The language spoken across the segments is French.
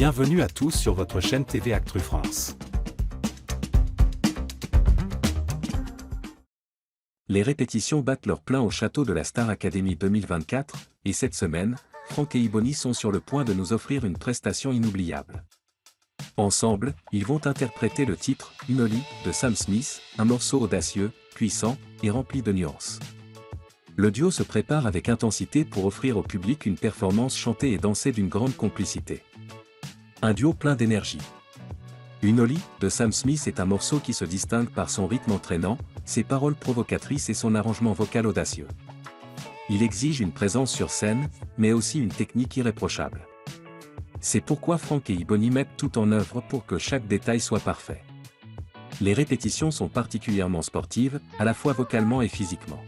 Bienvenue à tous sur votre chaîne TV Actu France. Les répétitions battent leur plein au château de la Star Academy 2024, et cette semaine, Franck et Ebony sont sur le point de nous offrir une prestation inoubliable. Ensemble, ils vont interpréter le titre « Unholy » de Sam Smith, un morceau audacieux, puissant et rempli de nuances. Le duo se prépare avec intensité pour offrir au public une performance chantée et dansée d'une grande complicité. Un duo plein d'énergie. Unholy de Sam Smith est un morceau qui se distingue par son rythme entraînant, ses paroles provocatrices et son arrangement vocal audacieux. Il exige une présence sur scène, mais aussi une technique irréprochable. C'est pourquoi Franck et Ebony mettent tout en œuvre pour que chaque détail soit parfait. Les répétitions sont particulièrement sportives, à la fois vocalement et physiquement.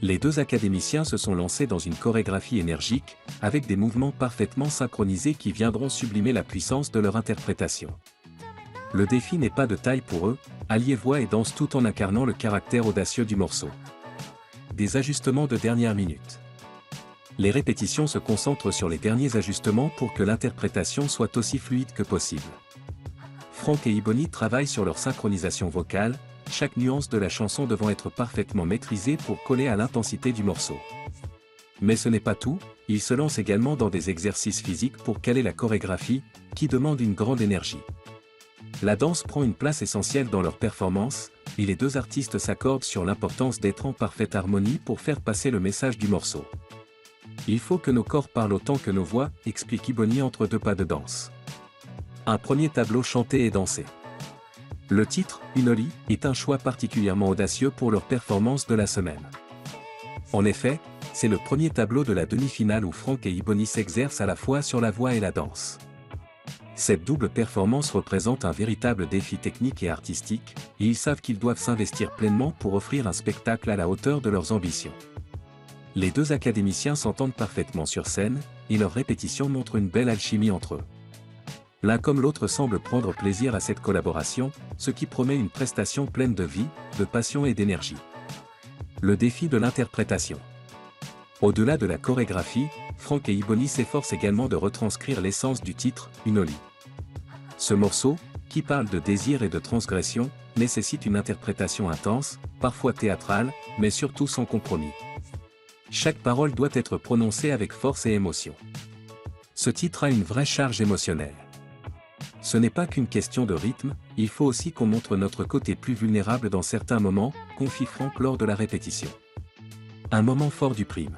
Les deux académiciens se sont lancés dans une chorégraphie énergique, avec des mouvements parfaitement synchronisés qui viendront sublimer la puissance de leur interprétation. Le défi n'est pas de taille pour eux, allier voix et danse tout en incarnant le caractère audacieux du morceau. Des ajustements de dernière minute. Les répétitions se concentrent sur les derniers ajustements pour que l'interprétation soit aussi fluide que possible. Franck et Ebony travaillent sur leur synchronisation vocale, chaque nuance de la chanson devant être parfaitement maîtrisée pour coller à l'intensité du morceau. Mais ce n'est pas tout, ils se lancent également dans des exercices physiques pour caler la chorégraphie, qui demande une grande énergie. La danse prend une place essentielle dans leur performance, et les deux artistes s'accordent sur l'importance d'être en parfaite harmonie pour faire passer le message du morceau. Il faut que nos corps parlent autant que nos voix, explique Ebony entre deux pas de danse. Un premier tableau chanté et dansé. Le titre, Unholy, est un choix particulièrement audacieux pour leur performance de la semaine. En effet, c'est le premier tableau de la demi-finale où Franck et Ebony s'exercent à la fois sur la voix et la danse. Cette double performance représente un véritable défi technique et artistique, et ils savent qu'ils doivent s'investir pleinement pour offrir un spectacle à la hauteur de leurs ambitions. Les deux académiciens s'entendent parfaitement sur scène, et leurs répétitions montrent une belle alchimie entre eux. L'un comme l'autre semble prendre plaisir à cette collaboration, ce qui promet une prestation pleine de vie, de passion et d'énergie. Le défi de l'interprétation. Au-delà de la chorégraphie, Franck et Ebony s'efforcent également de retranscrire l'essence du titre, Unholy. Ce morceau, qui parle de désir et de transgression, nécessite une interprétation intense, parfois théâtrale, mais surtout sans compromis. Chaque parole doit être prononcée avec force et émotion. Ce titre a une vraie charge émotionnelle. Ce n'est pas qu'une question de rythme, il faut aussi qu'on montre notre côté plus vulnérable dans certains moments, confie Franck lors de la répétition. Un moment fort du prime.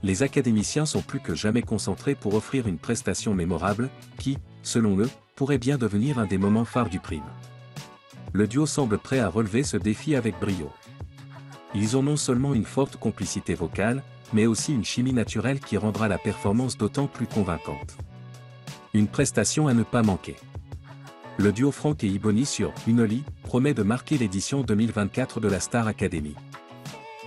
Les académiciens sont plus que jamais concentrés pour offrir une prestation mémorable, qui, selon eux, pourrait bien devenir un des moments phares du prime. Le duo semble prêt à relever ce défi avec brio. Ils ont non seulement une forte complicité vocale, mais aussi une chimie naturelle qui rendra la performance d'autant plus convaincante. Une prestation à ne pas manquer. Le duo Franck et Ebony sur Unholy promet de marquer l'édition 2024 de la Star Academy.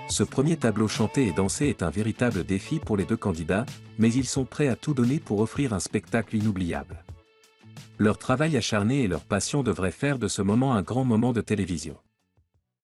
Ce premier tableau chanté et dansé est un véritable défi pour les deux candidats, mais ils sont prêts à tout donner pour offrir un spectacle inoubliable. Leur travail acharné et leur passion devraient faire de ce moment un grand moment de télévision.